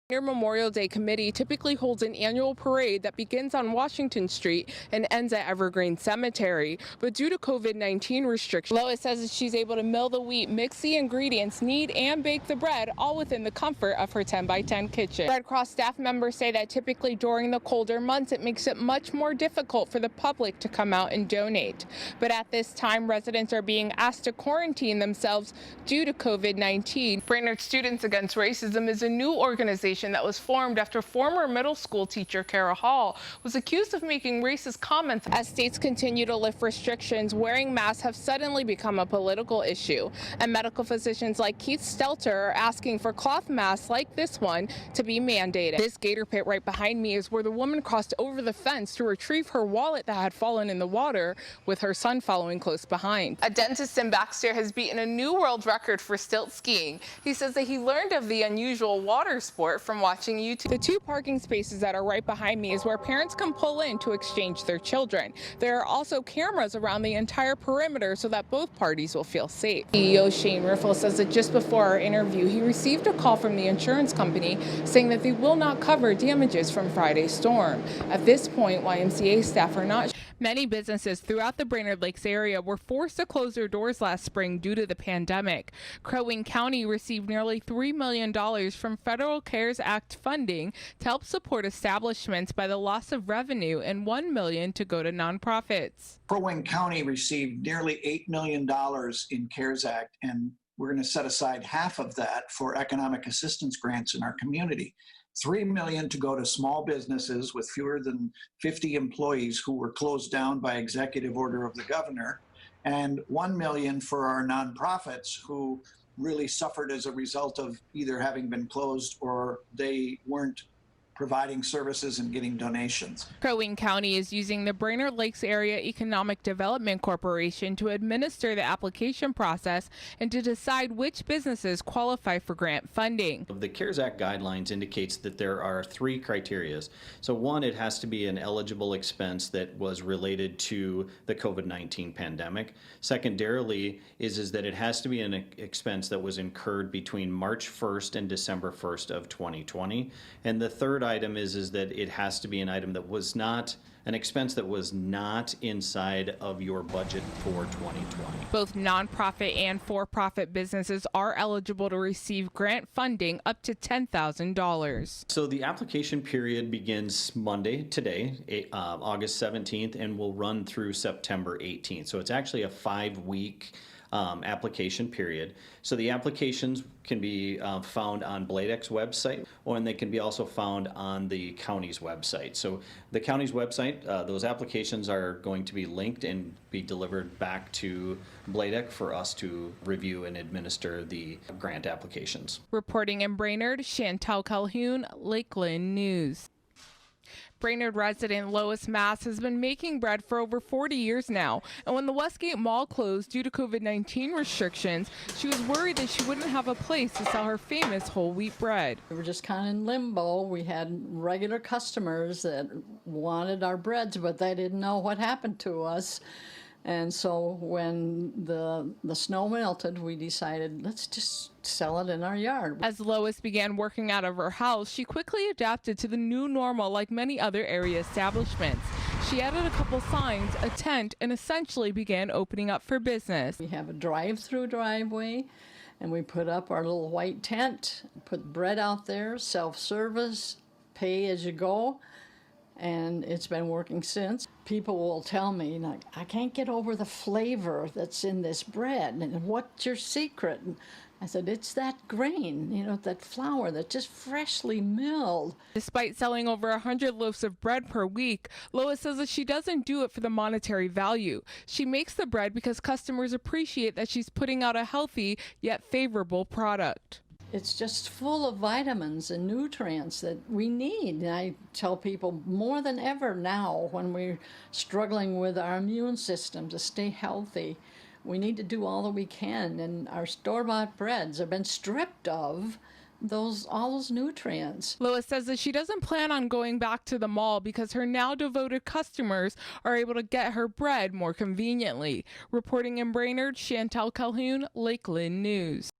Your Memorial Day committee typically holds an annual parade that begins on Washington Street and ends at Evergreen Cemetery. But due to COVID-19 restrictions, Lois says that she's able to mill the wheat, mix the ingredients, knead and bake the bread, all within the comfort of her 10-by-10 kitchen. Red Cross staff members say that typically during the colder months, it makes it much more difficult for the public to come out and donate. But at this time, residents are being asked to quarantine themselves due to COVID-19. Brainerd Students Against Racism is a new organization that was formed after former middle school teacher Kara Hall was accused of making racist comments. As states continue to lift restrictions, wearing masks have suddenly become a political issue, and medical physicians like Keith Stelter are asking for cloth masks like this one to be mandated. This gator pit right behind me is where the woman crossed over the fence to retrieve her wallet that had fallen in the water, with her son following close behind. A dentist in Baxter has beaten a new world record for stilt skiing. He says that he learned of the unusual water sport from watching YouTube. The two parking spaces that are right behind me is where parents can pull in to exchange their children. There are also cameras around the entire perimeter so that both parties will feel safe. CEO Shane Riffle says that just before our interview, he received a call from the insurance company saying that they will not cover damages from Friday's storm. At this point, YMCA staff are not. Many businesses throughout the Brainerd Lakes area were forced to close their doors last spring due to the pandemic. Crow Wing County received nearly $3 million from federal CARES Act funding to help support establishments by the loss of revenue and $1 million to go to nonprofits. Crow Wing County received nearly $8 million in CARES Act, and we're going to set aside half of that for economic assistance grants in our community. $3 million to go to small businesses with fewer than 50 employees who were closed down by executive order of the governor, and $1 million for our nonprofits who really suffered as a result of either having been closed or they weren't providing services and getting donations. Crow Wing County is using the Brainerd Lakes Area Economic Development Corporation to administer the application process and to decide which businesses qualify for grant funding. The CARES Act guidelines indicates that there are three criteria. So one, it has to be an eligible expense that was related to the COVID-19 pandemic. Secondarily is that it has to be an expense that was incurred between March 1st and December 1st of 2020. And the third item is that it has to be an item that was not an expense that was not inside of your budget for 2020. Both nonprofit and for-profit businesses are eligible to receive grant funding up to $10,000. So the application period begins Monday, today, August 17th, and will run through September 18th. So it's actually a 5-week application period. So the applications can be found on Bladex's website, and they can be also found on the county's website. So the county's website, those applications are going to be linked and be delivered back to Bladex for us to review and administer the grant applications. Reporting in Brainerd, Chantelle Calhoun, Lakeland News. Brainerd resident Lois Mass has been making bread for over 40 years now, and when the Westgate Mall closed due to COVID-19 restrictions, she was worried that she wouldn't have a place to sell her famous whole wheat bread. We were just kind of in limbo. We had regular customers that wanted our breads, but they didn't know what happened to us. And so when the snow melted, we decided, let's just sell it in our yard. As Lois began working out of her house, she quickly adapted to the new normal like many other area establishments. She added a couple signs, a tent, and essentially began opening up for business. We have a drive-through driveway, and we put up our little white tent, put bread out there, self-service, pay as you go. And it's been working since. People will tell me, like, I can't get over the flavor that's in this bread, and what's your secret? And I said, it's that grain, that flour that's just freshly milled. Despite selling over 100 loaves of bread per week, Lois says that she doesn't do it for the monetary value. She makes the bread because customers appreciate that she's putting out a healthy yet favorable product. It's just full of vitamins and nutrients that we need. And I tell people more than ever now, when we're struggling with our immune system to stay healthy, we need to do all that we can. And our store-bought breads have been stripped of all those nutrients. Lois says that she doesn't plan on going back to the mall because her now devoted customers are able to get her bread more conveniently. Reporting in Brainerd, Chantelle Calhoun, Lakeland News.